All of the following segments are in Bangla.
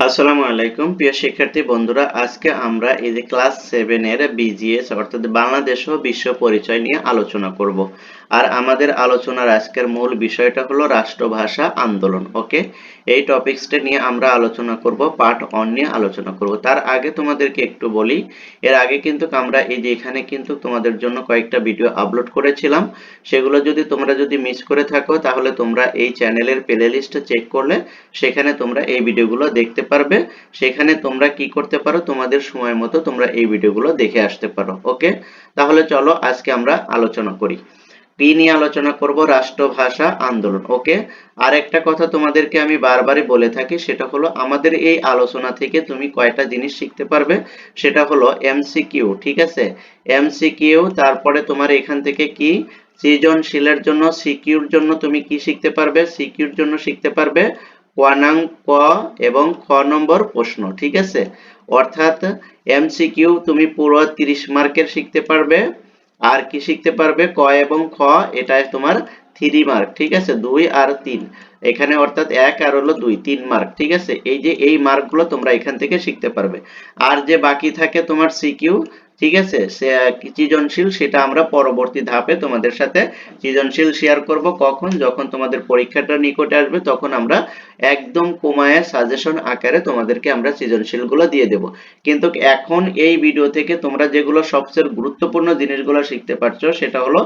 আসসালামু আলাইকুম প্রিয় শিক্ষার্থী বন্ধুরা, আজকে আমরা এই যে ক্লাস 7 এর বিজিএস অর্থাৎ বাংলাদেশ ও বিশ্ব পরিচয় নিয়ে আলোচনা করব। আর আমাদের আলোচনার আজকের মূল বিষয়টা হলো রাষ্ট্রভাষা আন্দোলন। ওকে, এই টপিকসটা নিয়ে আমরা আলোচনা করব, পার্ট 1 নিয়ে আলোচনা করব। তার আগে তোমাদেরকে একটু বলি, এর আগে কিন্তু আমরা এই যে এখানে কিন্তু তোমাদের জন্য কয়েকটা ভিডিও আপলোড করেছিলাম। সেগুলো তোমরা যদি মিস করে থাকো তাহলে তোমরা এই চ্যানেলের প্লেলিস্ট চেক করলে সেখানে তোমরা এই ভিডিওগুলো দেখতে পারবে। সেখানে তোমরা কি করতে পারো, তোমাদের সময় মতো তোমরা এই ভিডিওগুলো দেখে আসতে পারো। ওকে, তাহলে চলো আজকে আমরা আলোচনা করি। কি নিয়ে আলোচনা করব? রাষ্ট্রভাষা আন্দোলন। ওকে, আর একটা কথা তোমাদেরকে আমি বারবারই বলে থাকি, সেটা হলো আমাদের এই আলোচনা থেকে তুমি কয়টা জিনিস শিখতে পারবে, সেটা হলো এমসিকিউ। ঠিক আছে, এমসিকিউ, তারপরে তোমার এখান থেকে কি সৃজনশীলের জন্য সিকিউর জন্য তুমি কি শিখতে পারবে, সিকিউর জন্য শিখতে পারবে ক এবং খ নম্বর প্রশ্ন। ঠিক আছে, অর্থাৎ এমসিকিউ তুমি পুরো 30 মার্কের শিখতে পারবে। আর কি শিখতে পারবে? ক এবং খ, এটাই তোমার 3 মার্ক। ঠিক আছে, 2 আর 3 এখানে, অর্থাৎ 1 আর হলো 2, 3 মার্ক। ঠিক আছে, এই যে এই মার্কগুলো তোমরা এখান থেকে শিখতে পারবে। আর যে বাকি থাকে তোমার সিকিউ, ঠিক আছে, সৃজনশীল, সেটা আমরা পরবর্তী ধাপে তোমাদের সাথে সৃজনশীল শেয়ার করব। কখন? যখন তোমাদের পরীক্ষাটা নিকটে আসবে, তখন আমরা একদম কমায় সাজেশন আকারে তোমাদেরকে আমরা সৃজনশীল গুলো দিয়ে দেব। কিন্তু এখন এই ভিডিও থেকে তোমরা যেগুলো সবচেয়ে গুরুত্বপূর্ণ জিনিসগুলো শিখতে পারছো, সেটা হলো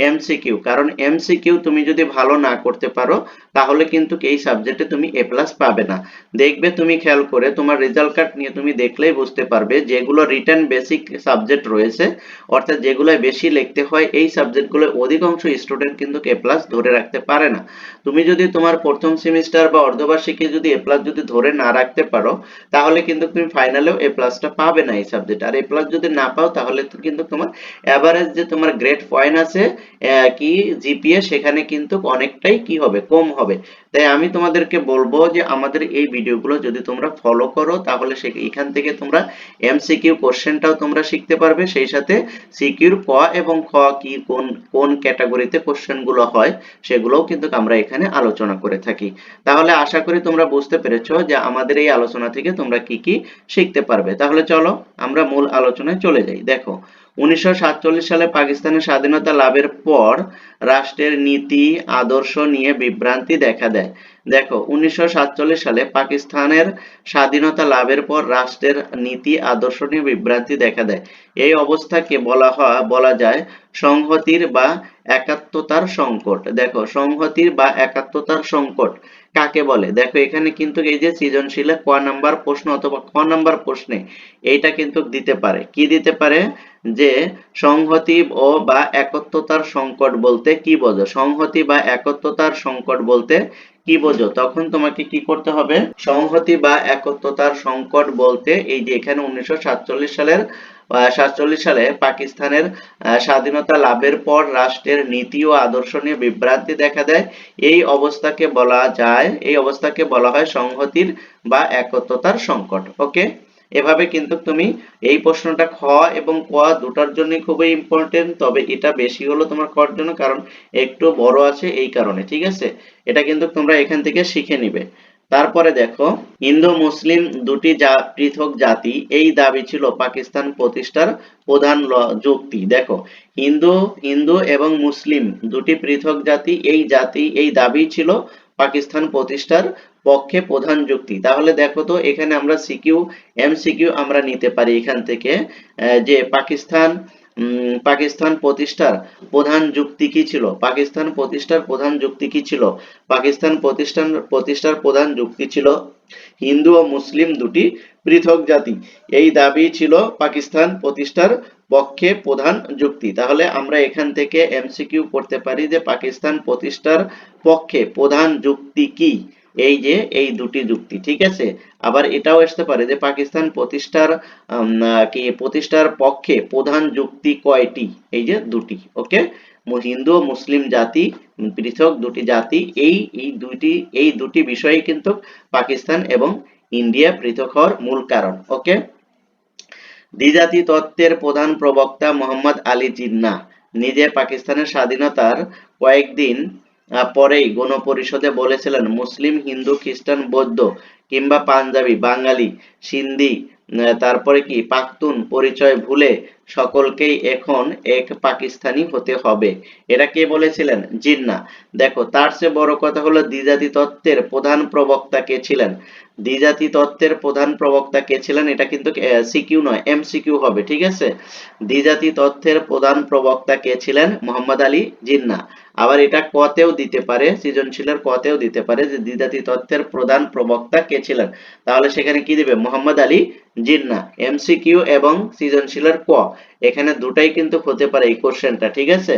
এমসিকিউ। কারণ এমসিকিউ তুমি যদি ভালো না করতে পারো তাহলে কিন্তু এই সাবজেক্টে তুমি এ প্লাস পাবে না। দেখবে, তুমি খেয়াল করে তোমার রেজাল্ট কার্ড নিয়ে তুমি দেখলেই বুঝতে পারবে, যেগুলো রিটেন বেসিক সাবজেক্ট রয়েছে, অর্থাৎ যেগুলো বেশি লিখতে হয়, এই সাবজেক্টগুলো অধিকাংশ স্টুডেন্ট কিন্তু এ প্লাস ধরে রাখতে পারে না। তুমি যদি তোমার প্রথম সেমিস্টার বা অর্ধবার্ষিকী যদি এ প্লাস যদি ধরে না রাখতে পারো, তাহলে কিন্তু তুমি ফাইনালেও এ প্লাসটা পাবে না এই সাবজেক্ট। আর এ প্লাস যদি না পাও তাহলে তো কিন্তু তোমার এভারেজ যে তোমার গ্রেড পয়েন্ট আছে, কি জিপিএ, সেখানে কিন্তু অনেকটাই কি হবে, কম হবে। তাই আমি তোমাদেরকে বলবো যে আমাদের এই ভিডিওগুলো যদি তোমরা ফলো করো, তাহলে এখান থেকে তোমরা এমসিকিউ কোশ্চেনটাও তোমরা শিখতে পারবে, সেই সাথে সিকিউর ক এবং খ কি কোন কোন ক্যাটাগরিতে কোশ্চেনগুলো হয় সেগুলোও কিন্তু আমরা এখানে আলোচনা করে থাকি। তাহলে আশা করি তোমরা বুঝতে পেরেছো যে আমাদের এই আলোচনা থেকে তোমরা কি কি শিখতে পারবে। তাহলে চলো আমরা মূল আলোচনায় চলে যাই। দেখো, 1947 সালে পাকিস্তানের স্বাধীনতা লাভের পর রাষ্ট্রের নীতি আদর্শ নিয়ে বিভ্রান্তি দেখা দেয়। দেখো, 1947 সালে পাকিস্তানের স্বাধীনতা লাভের পর রাষ্ট্রের নীতি আদর্শ নিয়ে বিভ্রান্তি দেখা দেয়। এই অবস্থাকে বলা যায় সংহতির বা একাত্মতার সংকট। দেখো, সংহতির বা একাত্মতার সংকট কাকে বলে? দেখো, এখানে কিন্তু এই যে সৃজনশীলে ক নাম্বার প্রশ্ন অথবা খ নাম্বার প্রশ্নে এইটা কিন্তু দিতে পারে। কি দিতে পারে? যে সংহতি ও বা একত্বতার সংকট বলতে কি বোঝো, সংহতি বা একত্বতার সংকট বলতে কি বোঝো, তখন তোমাকে কি করতে হবে? সংহতি বা একত্বতার সংকট বলতে এই যে এখানে 1947 সালে পাকিস্তানের স্বাধীনতা লাভের পর রাষ্ট্রের নীতি ও আদর্শ নিয়ে বিভ্রান্তি দেখা দেয়। এই অবস্থাকে বলা হয় সংহতির বা একত্বতার সংকট। ওকে, এভাবে কিন্তু তুমি এই প্রশ্নটা খ এবং ক দুটার জন্য খুবই ইম্পর্টেন্ট, তবে এটা বেশি হলো তোমার খর জন্য, কারণ একটু বড় আছে এই কারণে। ঠিক আছে, এটা কিন্তু তোমরা এখান থেকে শিখে নিবে। তারপরে দেখো, হিন্দু মুসলিম দুটি পৃথক জাতি, এই দাবি ছিল পাকিস্তান প্রতিষ্ঠার প্রধান যুক্তি। দেখো, হিন্দু হিন্দু এবং মুসলিম দুটি পৃথক জাতি, এই দাবি ছিল পাকিস্তান প্রতিষ্ঠার পক্ষে প্রধান যুক্তি। তাহলে দেখো তো, এখানে আমরা এমসিকিউ আমরা নিতে পারি এখান থেকে, যে পাকিস্তান প্রতিষ্ঠার প্রধান যুক্তি কি ছিল, পাকিস্তান প্রতিষ্ঠার প্রধান যুক্তি কি ছিল? পাকিস্তান প্রতিষ্ঠার প্রধান যুক্তি ছিল হিন্দু ও মুসলিম দুটি পৃথক জাতি, এই দাবি ছিল পাকিস্তান প্রতিষ্ঠার পক্ষে প্রধান যুক্তি। তাহলে আমরা এখান থেকে এমসিকিউ করতে পারি যে পাকিস্তান প্রতিষ্ঠার পক্ষে প্রধান যুক্তি কি? এই যে এই দুটি যুক্তি। ঠিক আছে, আবার এটাও আসতে পারে যে পাকিস্তান প্রতিষ্ঠার পক্ষে প্রধান যুক্তি কয়টি? এই যে দুটি। ওকে, হিন্দু ও মুসলিম জাতি পৃথক দুটি জাতি, এই দুটি বিষয়ই কিন্তু পাকিস্তান এবং ইন্ডিয়া পৃথক হওয়ার মূল কারণ। ওকে, দ্বিজাতি তত্ত্বের প্রধান প্রবক্তা মোহাম্মদ আলী জিন্নাহ নিজে পাকিস্তানের স্বাধীনতার কয়েকদিন পরেই গণপরিষদে বলেছিলেন মুসলিম, হিন্দু, খ্রিস্টান, বৌদ্ধ কিংবা পাঞ্জাবি, বাঙালি, সিন্ধি, তারপরে কি পাখতুন পরিচয় ভুলে সকলকেই এখন এক পাকিস্তানি হতে হবে। এটা কে বলেছিলেন? জিন্নাহ। দেখো তার চেয়ে বড় কথা হলো দ্বিজাতি তত্ত্বের প্রধান প্রবক্তা কে ছিলেন? দ্বিজাতি তত্ত্বের প্রধান প্রবক্তা কে ছিলেন? এটা কিন্তু সিকিউ নয়, এমসিকিউ হবে, ঠিক আছে? দ্বিজাতি তত্ত্বের প্রধান প্রবক্তা কে ছিলেন? মোহাম্মদ আলী জিন্নাহ। আবার এটা কতেও দিতে পারে, সৃজনশীলের কতেও দিতে পারে যে দ্বিজাতি তত্ত্বের প্রধান প্রবক্তা কে ছিলেন, তাহলে সেখানে কি দিবে? মোহাম্মদ আলী জিন্নাহ। এমসিকিউ এবং সৃজনশীলের ক, এখানে দুটাই কিন্তু হতে পারে এই কোশ্চেনটা, ঠিক আছে?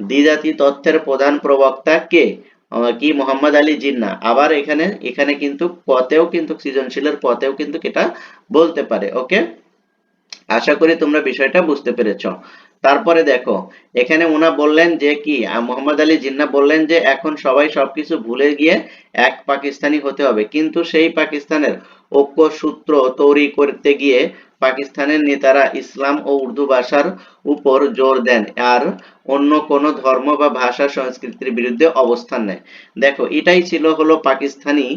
দ্বিজাতি তত্ত্বের প্রধান প্রবক্তা কে? কি মোহাম্মদ আলী জিন্নাহ। আবার এখানে এখানে কিন্তু কতেও কিন্তু সৃজনশীলের কতেও কিন্তু এটা বলতে পারে। ওকে, আশা করি তোমরা বিষয়টা বুঝতে পেরেছো। তারপরে দেখো এখানে ওনা বললেন যে কি মোহাম্মদ আলী জিন্নাহ বললেন যে এখন সবাই সবকিছু ভুলে গিয়ে এক পাকিস্তানি হতে হবে, কিন্তু সেই পাকিস্তানের ঐক্য সূত্র তৈরি করতে গিয়ে পাকিস্তানের নেতারা ইসলাম ও উর্দু ভাষার উপর জোর দেন আর অন্য কোন ধর্ম বা ভাষা সংস্কৃতির বিরুদ্ধে অবস্থান নেয়। দেখো এটাই ছিল হলো পাকিস্তানি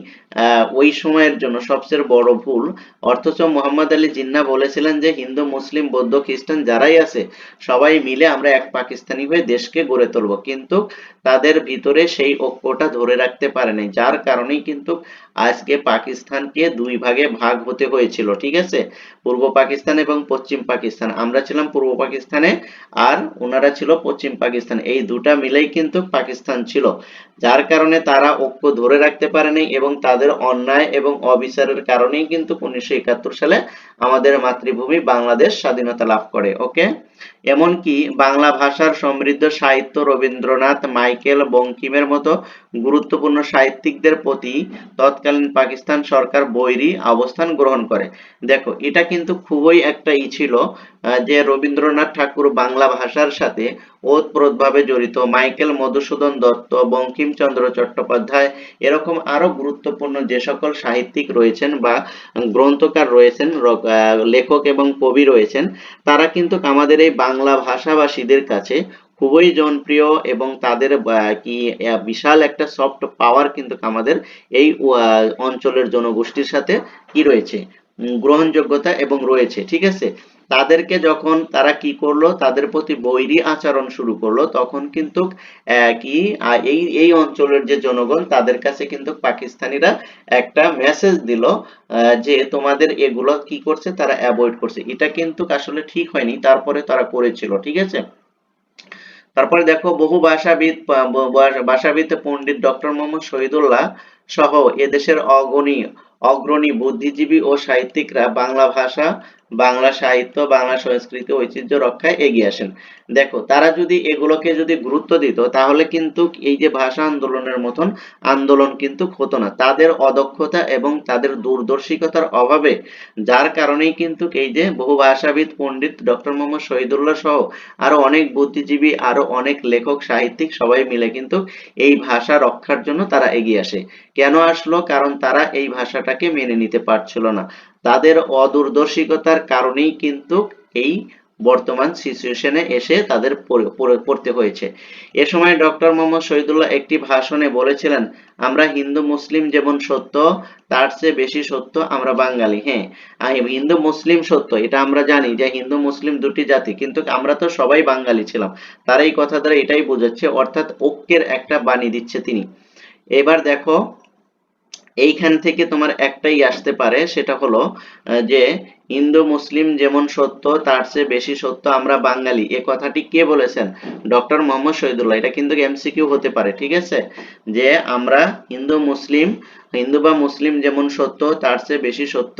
ওই সময়ের জন্য সবচেয়ে বড় ভুল। অথচ মোহাম্মদ আলী জিন্নাহ বলেছিলেন যে হিন্দু, মুসলিম, বৌদ্ধ, খ্রিস্টান যারাই আছে সবাই মিলে আমরা এক পাকিস্তানি হয়ে দেশকে গড়ে তুলবো, কিন্তু তাদের ভিতরে সেই ঐক্যটা ধরে রাখতে পারে নাই, যার কারণেই কিন্তু আজকে পাকিস্তানকে দুই ভাগে ভাগ হতে হয়েছিল, ঠিক আছে? পূর্ব পাকিস্তান এবং পশ্চিম পাকিস্তান। আমরা ছিলাম পূর্ব পাকিস্তানে আর ওনারা ছিল পশ্চিম পাকিস্তান, এই দুটা মিলেই কিন্তু পাকিস্তান ছিল, যার কারণে তারা ঐক্য ধরে রাখতে পারেনি এবং তাদের অন্যায় এবং অবিচারের কারণেই কিন্তু 1971 সালে আমাদের মাতৃভূমি বাংলাদেশ স্বাধীনতা লাভ করে। ওকে, এমনকি বাংলা ভাষার সমৃদ্ধ সাহিত্য রবীন্দ্রনাথ, মাইকেল, বঙ্কিমের মতো গুরুত্বপূর্ণ সাহিত্যিকদের প্রতি তৎকালীন পাকিস্তান সরকার বৈরী অবস্থান গ্রহণ করে। দেখো এটা কিন্তু খুবই একটা ছিল যে রবীন্দ্রনাথ ঠাকুর বাংলা ভাষার সাথে ওতপ্রোতভাবে জড়িত, মাইকেল মধুসূদন দত্ত, বঙ্কিমচন্দ্র চট্টোপাধ্যায়, এরকম আরো গুরুত্বপূর্ণ যে সকল সাহিত্যিক রয়েছেন বা গ্রন্থকার রয়েছেন, লেখক এবং কবি রয়েছেন, তারা কিন্তু আমাদের এই বাংলা ভাষাভাষীদের কাছে খুবই জনপ্রিয় এবং তাদের কি বিশাল একটা সফট পাওয়ার কিন্তু আমাদের এই অঞ্চলের জনগোষ্ঠীর সাথে কি রয়েছে? গ্রহণযোগ্যতা এবং রয়েছে, ঠিক আছে? তাদেরকে যখন তারা কি করলো, তাদের প্রতি বৈরী আচরণ শুরু করলো, তখন কিন্তু কি এই এই অঞ্চলের যে জনগণ তাদের কাছে কিন্তু পাকিস্তানিরা একটা মেসেজ দিল যে তোমাদের এগুলো কি করছে, তারা অ্যাভয়েড করছে। এটা কিন্তু আসলে ঠিক হয়নি, তারপরে তারা করেছিল, ঠিক আছে? তারপরে দেখো বহু ভাষাবিদ ভাষাবিদ পণ্ডিত ডক্টর মোহাম্মদ শহীদুল্লাহ সহ এদেশের অগ্রণী বুদ্ধিজীবী ও সাহিত্যিকরা বাংলা ভাষা, বাংলা সাহিত্য, বাংলা সংস্কৃতি ঐতিহ্য রক্ষায় এগিয়ে আসেন। দেখো তারা যদি এগুলোকে যদি গুরুত্ব দিত তাহলে কিন্তু এই যে ভাষা আন্দোলনের মতন আন্দোলন কিন্তু হতো না। তাদের অদক্ষতা এবং তাদের দূরদর্শিতার অভাবে, যার কারণেই কিন্তু এই যে বহু ভাষাবিদ পণ্ডিত ডক্টর মোহাম্মদ শহীদুল্লাহ সহ আরো অনেক বুদ্ধিজীবী, আরো অনেক লেখক, সাহিত্যিক সবাই মিলে কিন্তু এই ভাষা রক্ষার জন্য তারা এগিয়ে আসে। কেন আসলো? কারণ তারা এই ভাষাটাকে মেনে নিতে পারছিল না। তাদের অদূরদর্শিতার কারণেই কিন্তু এই বর্তমান সিচুয়েশনে এসে তাদের পড়তে হয়েছে। এ সময় ডক্টর মোহাম্মদ শহীদুল্লাহ একটি ভাষণে বলেছিলেন, আমরা হিন্দু মুসলিম যেমন সত্য, তার চেয়ে বেশি সত্য আমরা বাঙালি। হ্যাঁ, হিন্দু মুসলিম সত্য, এটা আমরা জানি যে হিন্দু মুসলিম দুটি জাতি, কিন্তু আমরা তো সবাই বাঙালি ছিলাম। তার এই কথা দ্বারা এটাই বোঝাচ্ছে, অর্থাৎ ঐক্যের একটা বাণী দিচ্ছে তিনি। এবার দেখো এইখান থেকে তোমার একটাই আসতে পারে, সেটা হলো যে হিন্দু মুসলিম যেমন সত্য তার চেয়ে বেশি সত্য আমরা বাঙালি, এ কথাটি কে বলেছেন? ডক্টর মোহাম্মদ শহীদুল্লাহ। এটা কিন্তু এমসিকিউ হতে পারে, ঠিক আছে? যে আমরা হিন্দু মুসলিম, হিন্দু বা মুসলিম যেমন সত্য তার চেয়ে বেশি সত্য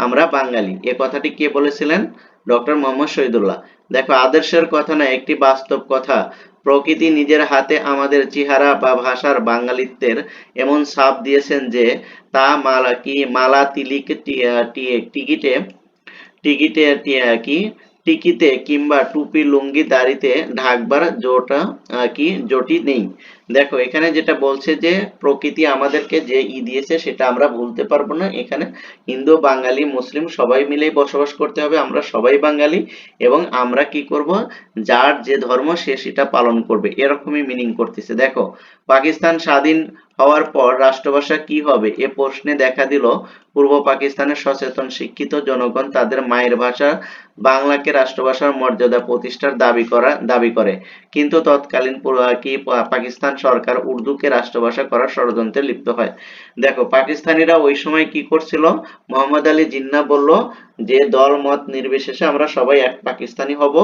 আমরা বাঙালি, এ কথাটি কে বলেছিলেন? ডক্টর মোহাম্মদ শহীদুল্লাহ। দেখো আদর্শের কথা না, একটি বাস্তব কথা। প্রকৃতি নিজের হাতে আমাদের চেহারা বা ভাষার বাঙালিত্বের এমন ছাপ দিয়েছেন যে তা মালা তিলিক টিকিটে টিকিটে কি টিকিতে কিংবা টুপি লুঙ্গি দাড়িতে ঢাকবার জোটি নেই। দেখো এখানে যেটা বলছে যে প্রকৃতি আমাদেরকে যে দিয়েছে সেটা আমরা ভুলতে পারবো না। এখানে হিন্দু, বাঙালি, মুসলিম সবাই মিলেই বসবাস করতে হবে, আমরা সবাই বাঙালি, এবং আমরা কি করব, যার যে ধর্ম সে সেটা পালন করবে, এরকমই মিনিং করতেছে। দেখো পাকিস্তান স্বাধীন হওয়ার পর রাষ্ট্রভাষা কি হবে এ প্রশ্নে দেখা দিল পূর্ব পাকিস্তানের সচেতন শিক্ষিত জনগণ তাদের মায়ের ভাষা বাংলাকে রাষ্ট্রভাষার মর্যাদা প্রতিষ্ঠার দাবি করে, কিন্তু তৎকালীন পাকিস্তান সরকার উর্দুকে রাষ্ট্রভাষা করার ষড়যন্ত্রে লিপ্ত হয়। দেখো পাকিস্তানিরা ওই সময় কি করছিল, মোহাম্মদ আলী জিন্নাহ বলল যে দল মত নির্বিশেষে আমরা সবাই এক পাকিস্তানি হব,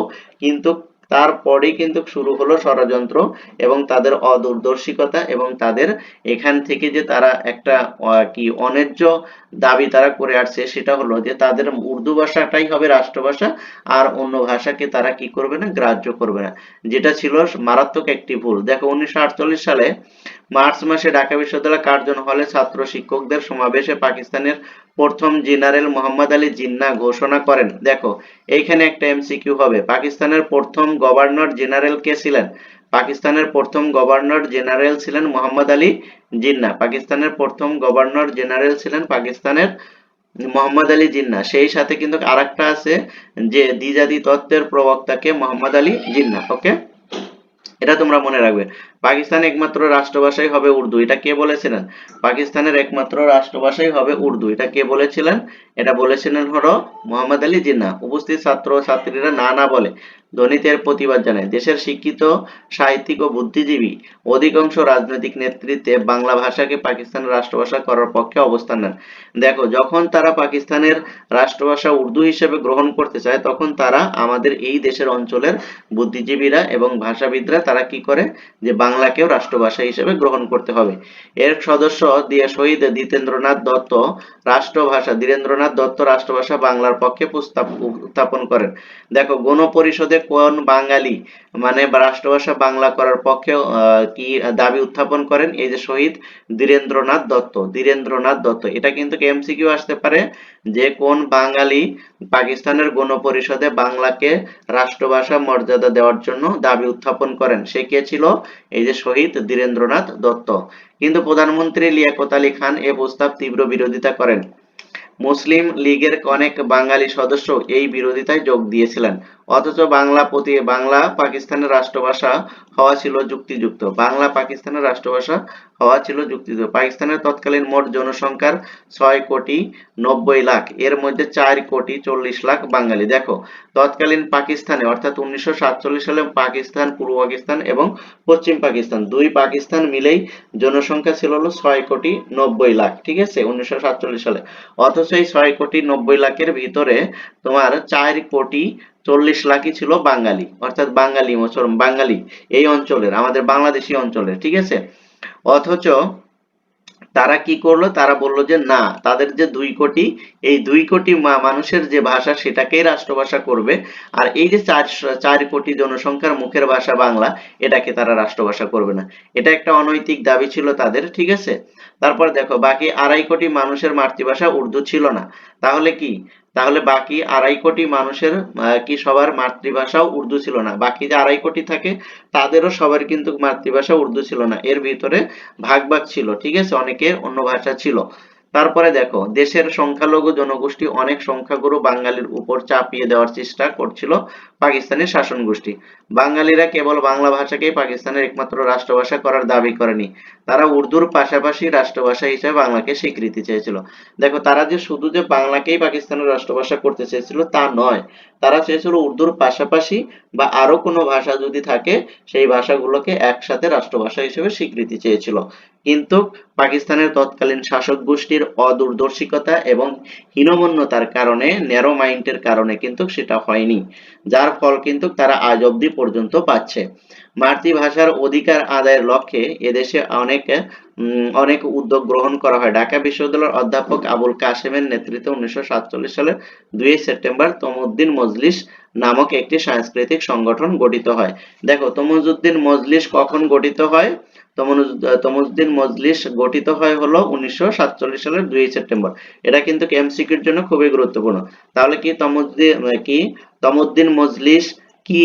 কিন্তু তারপরেই কিন্তু শুরু হলো ষড়যন্ত্র এবং তাদের অদূরদর্শিকতা, এবং তাদের এখান থেকে যে তারা একটা কি অন্যায্য দাবি তারা করে আসছে, সেটা হলো যে তাদের উর্দু ভাষাটাই হবে রাষ্ট্রভাষা, আর অন্য ভাষাকে তারা কি করবে না, গ্রাহ্য করবে না, যেটা ছিল মারাত্মক একটি ভুল। দেখো 1948 সালে মার্চ মাসে ঢাকা বিশ্ববিদ্যালয় কার্জন হলে ছাত্র শিক্ষকদের সমাবেশে পাকিস্তানের প্রথম জেনারেল মোহাম্মদ আলী জিন্নাহ ঘোষণা করেন। দেখো এইখানে একটা এমসিকিউ হবে, পাকিস্তানের প্রথম গভর্নর জেনারেল কে ছিলেন? পাকিস্তানের প্রথম গভর্নর জেনারেল ছিলেন মোহাম্মদ আলী জিন্নাহ। পাকিস্তানের প্রথম গভর্নর জেনারেল ছিলেন পাকিস্তানের মোহাম্মদ আলী জিন্নাহ। সেই সাথে কিন্তু আরেকটা আছে যে দ্বিজাতি তত্ত্বের প্রবক্তাকে মোহাম্মদ আলী জিন্নাহ। ওকে, এটা তোমরা মনে রাখবে। পাকিস্তানের একমাত্র রাষ্ট্রভাষাই হবে উর্দু, এটা কে বলেছিলেন? পাকিস্তানের একমাত্র রাষ্ট্রভাষাই হবে উর্দু, এটা কে বলেছিলেন? এটা বলেছিলেন হলো মোহাম্মদ আলী জিন্নাহ। উপস্থিত ছাত্র ও ছাত্রীরা না না বলে ধ্বনিতের প্রতিবাদ জানায়। দেশের শিক্ষিত সাহিত্যিক ও বুদ্ধিজীবী অধিকাংশ রাজনৈতিক নেতৃত্বে বাংলা ভাষাকে পাকিস্তানের রাষ্ট্রভাষা করার পক্ষে অবস্থান নেন। দেখো যখন তারা পাকিস্তানের রাষ্ট্রভাষা উর্দু হিসেবে গ্রহণ করতে চায়, তখন তারা আমাদের এই দেশের অঞ্চলের বুদ্ধিজীবীরা এবং ভাষাবিদরা তারা কি করে, যে বাংলাকেও রাষ্ট্রভাষা হিসেবে গ্রহণ করতে হবে। এর সদস্য দিয়ে শহীদ দ্বিজেন্দ্রনাথ দত্ত ধীরেন্দ্রনাথ দত্ত রাষ্ট্রভাষা বাংলার পক্ষে উত্থাপন করেন। দেখো গণপরিষদে কোন বাঙালি মানে রাষ্ট্রভাষা বাংলা করার পক্ষে কি দাবি উত্থাপন করেন? এই যে শহীদ ধীরেন্দ্রনাথ দত্ত। এটা কিন্তু এমসিকিউ আসতে পারে যে কোন বাঙালি পাকিস্তানের গণপরিষদে বাংলাকে রাষ্ট্রভাষা মর্যাদা দেওয়ার জন্য দাবি উত্থাপন করেন, সে কে ছিল? এই যে শহীদ ধীরেন্দ্রনাথ দত্ত। কিন্তু প্রধানমন্ত্রী লিয়াকত আলী খান এ প্রস্তাব তীব্র বিরোধিতা করেন। মুসলিম লীগের অনেক বাঙালি সদস্য এই বিরোধিতায় যোগ দিয়েছিলেন। অথচ বাংলা পাকিস্তানের রাষ্ট্রভাষা হওয়া ছিল যুক্তিযুক্ত। বাংলা পাকিস্তানের রাষ্ট্রভাষা হওয়া ছিল যুক্তিযুক্ত। পাকিস্তানের তৎকালীন মোট জনসংখ্যার 6,90,00,000, এর মধ্যে 4,40,00,000 বাঙালি। দেখো তৎকালীন পাকিস্তানে অর্থাৎ 1947 সালে পাকিস্তান, পূর্ব পাকিস্তান এবং পশ্চিম পাকিস্তান, দুই পাকিস্তান মিলেই জনসংখ্যা ছিল হলো 6,90,00,000, ঠিক আছে, 1947 সালে। অথচ এই 6,90,00,000-এর ভিতরে তোমার 4,40,00,000-ই ছিল বাঙালি, অর্থাৎ বাঙালি এই অঞ্চলের, আমাদের বাংলাদেশী অঞ্চলের, ঠিক আছে। অথচ তারা কি করলো, তারা বলল যে না, তাদের যে 2 কোটি, এই 2 কোটি মানুষের যে ভাষা সেটাকেই রাষ্ট্রভাষা করবে, আর এই যে 4 কোটি জনসংখ্যার মুখের ভাষা বাংলা, এটাকে তারা রাষ্ট্রভাষা করবে না। এটা একটা অনৈতিক দাবি ছিল তাদের, ঠিক আছে। তারপর দেখো বাকি 2.5 কোটি মানুষের মাতৃভাষা উর্দু ছিল না। তাহলে কি, তাহলে বাকি 2.5 কোটি মানুষের কি সবার মাতৃভাষাও উর্দু ছিল না? বাকি যে 2.5 কোটি থাকে তাদেরও সবার কিন্তু মাতৃভাষা উর্দু ছিল না, এর ভিতরে ভাগ ভাগ ছিল, ঠিক আছে, অনেকের অন্য ভাষা ছিল। তারপরে দেখো দেশের সংখ্যালঘু জনগোষ্ঠী অনেক সংখ্যাগুরু বাঙালির উপর চাপিয়ে দেওয়ার চেষ্টা করছিল পাকিস্তানের শাসন গোষ্ঠী। বাঙালিরা কেবল বাংলা ভাষাকেই পাকিস্তানের একমাত্র রাষ্ট্রভাষা করার দাবি করেনি, তারা উর্দুর পাশাপাশি রাষ্ট্রভাষা হিসেবে বাংলাকে স্বীকৃতি চেয়েছিল। দেখো তারা যে শুধু যে বাংলাকেই পাকিস্তানের রাষ্ট্রভাষা করতে চেয়েছিল তা নয়, তারা চেয়েছিল উর্দুর পাশাপাশি বা আরো কোনো ভাষা যদি থাকে সেই ভাষাগুলোকে একসাথে রাষ্ট্রভাষা হিসেবে স্বীকৃতি চেয়েছিল। কিন্তু পাকিস্তানের তৎকালীন শাসক গোষ্ঠীর অদূরদর্শিকতা এবং হীনমন্যতার কারণে, ন্যারো মাইন্ডের কারণে কিন্তু সেটা হয়নি, যার ফল কিন্তু তারা আজ অব্দি পর্যন্ত পাচ্ছে। মাতৃভাষার অধিকার আদায়ের লক্ষ্যে এদেশে অনেক উদ্যোগ গ্রহণ করা হয়। ঢাকা বিশ্ববিদ্যালয়ের অধ্যাপক আবুল কাসেমের নেতৃত্বে 1947 সালের 2 সেপ্টেম্বর তমুদ্দিন মজলিস নামক একটি সাংস্কৃতিক সংগঠন গঠিত হয়। দেখো তমুজউদ্দিন মজলিস কখন গঠিত হয়? তমুজউদ্দিন মজলিস গঠিত হয় হলো 1947 সালের 2 সেপ্টেম্বর। এটা কিন্তু এমসিকিউর জন্য খুবই গুরুত্বপূর্ণ। তাহলে কি তমুদ্দিন মজলিস কি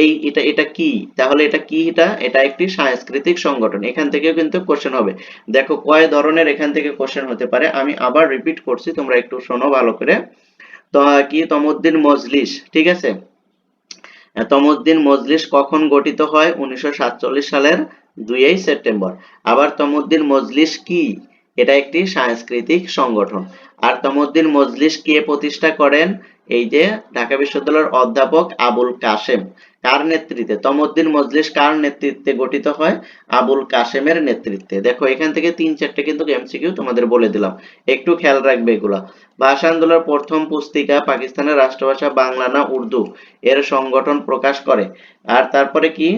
এই এটা কি, তাহলে এটা কি, এটা একটি সাংস্কৃতিক সংগঠন। এখান থেকেও কিন্তু কোশ্চেন হবে। দেখো কয় ধরনের এখান থেকে কোশ্চেন হতে পারে, আমি আবার রিপিট করছি, তোমরা একটু শোনো ভালো করে। তো কি তমুদ্দিন মজলিস, ঠিক আছে, তমুদ্দিন মজলিস কখন গঠিত হয়? 1947 সালের 2 সেপ্টেম্বর। আবার তমুদ্দিন মজলিস কি? এটা একটি সাংস্কৃতিক সংগঠন। আর তমুদ্দিন মজলিস কে প্রতিষ্ঠা করেন? এই যে ঢাকা বিশ্ববিদ্যালয়ের অধ্যাপক আবুল কাশেম। কার নেতৃত্বে? তমুদ্দিন মজলিস কার নেতৃত্বে গঠিত হয়? আবুল কাশেমের নেতৃত্বে। দেখো এখান থেকে 3-4টে কিন্তু এমসিকিউ তোমাদের বলে দিলাম, একটু খেয়াল রাখবে এগুলা। ভাষা আন্দোলনের প্রথম পুস্তিকা পাকিস্তানের রাষ্ট্রভাষা বাংলা না উর্দু এর সংগঠন প্রকাশ করে। আর তারপরে কি?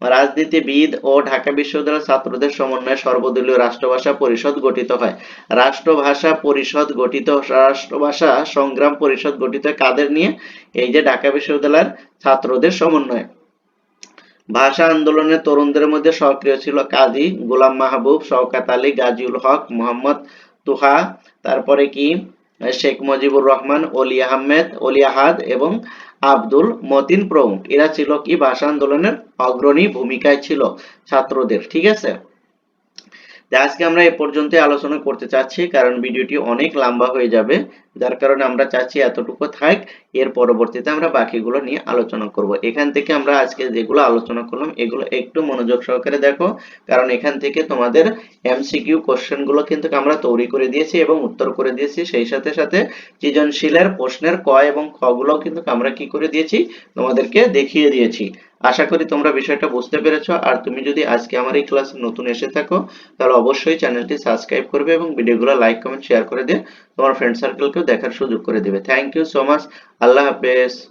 রাজনীতিবিদ ও ঢাকা বিশ্ববিদ্যালয়ের ছাত্রদের সমন্বয়ে সর্বদলীয় রাষ্ট্রভাষা পরিষদ গঠিত হয়। রাষ্ট্রভাষা সংগ্রাম পরিষদ গঠিত হয় কাদের নিয়ে? এই যে ঢাকা বিশ্ববিদ্যালয়ের ছাত্রদের সমন্বয়ে। ভাষা আন্দোলনে তরুণদের মধ্যে সক্রিয় ছিল কাজী গোলাম মাহবুব, শওকত আলী, গাজীউল হক, মোহাম্মদ তুহা, তারপরে কি শেখ মুজিবুর রহমান, অলি আহাদ এবং আব্দুল মতিন প্রমুখ। এরা ছিল কি ভাষা আন্দোলনের অগ্রণী ভূমিকায় ছিল ছাত্রদের, ঠিক আছে। আজকে আমরা এ পর্যন্তই আলোচনা করতে চাচ্ছি, কারণ ভিডিওটি অনেক লম্বা হয়ে যাবে, যার কারণে আমরা চাচ্ছি এতটুকু থাক। এর পরবর্তীতে আমরা বাকিগুলো নিয়ে আলোচনা করব। এখান থেকে আমরা আজকে যেগুলো আলোচনা করলাম এগুলো একটু মনোযোগ সহকারে দেখো, কারণ এখান থেকে তোমাদের এমসিকিউ কোশ্চেন গুলো কিন্তু আমরা তৈরি করে দিয়েছি এবং উত্তর করে দিয়েছি, সেই সাথে সাথে সৃজনশীলের প্রশ্নের ক এবং খ গুলো কিন্তু আমরা কি করে দিয়েছি, তোমাদেরকে দেখিয়ে দিয়েছি। আশা করি তোমরা বিষয়টা বুঝতে পেরেছো। আর তুমি যদি আজকে আমার এই ক্লাসে নতুন এসে থাকো, তাহলে অবশ্যই চ্যানেলটি সাবস্ক্রাইব করবে এবং ভিডিওগুলো লাইক কমেন্ট শেয়ার করে দিয়ে তোমার ফ্রেন্ড সার্কেলকেও দেখার সুযোগ করে দিবে। Thank you so much. আল্লাহ হাফেজ।